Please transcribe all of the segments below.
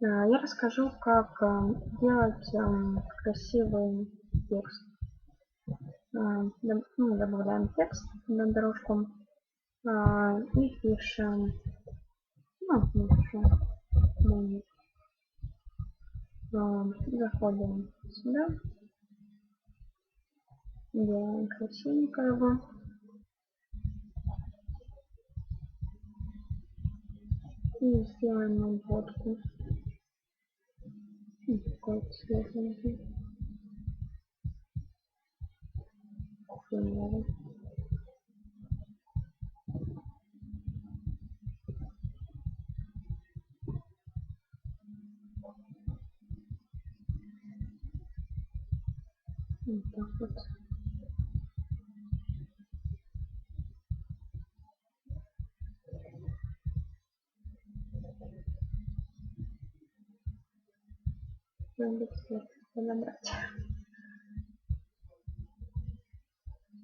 Я расскажу, как делать красивый текст. Добавляем текст на дорожку и пишем, заходим сюда, делаем красивенько его. И сделаем обводку. Такой цвет нужен. Фиолетовый. Вот так вот. Надо цвет подобрать.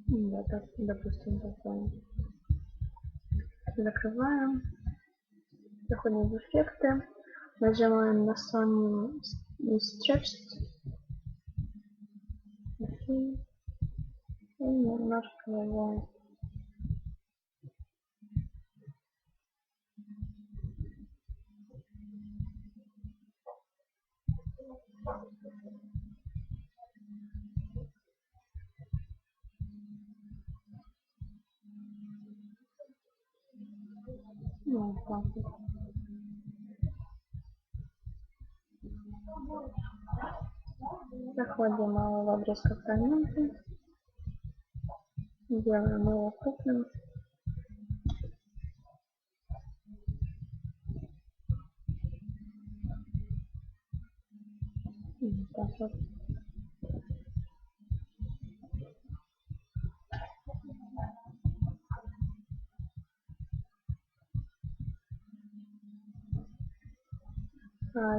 Да, так, допустим, такое. Закрываем. Заходим в эффекты. Нажимаем на Sony Stretched. И немножко его вот так вот. Заходим в обрезка фрагменты. Делаем его крупным. Вот так вот.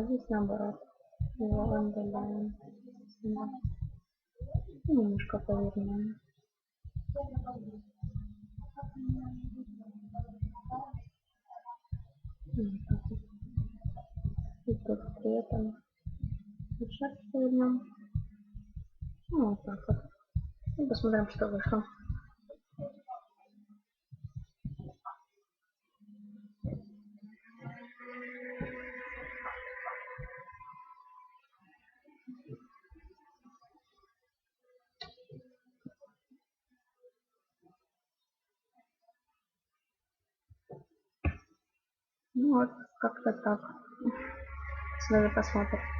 Здесь наоборот. Его отдаляем. Немножко повернем. И тут при этом сейчас повернем. Вот так вот. И посмотрим, что вышло. Ну вот, как-то так. Давай посмотрим.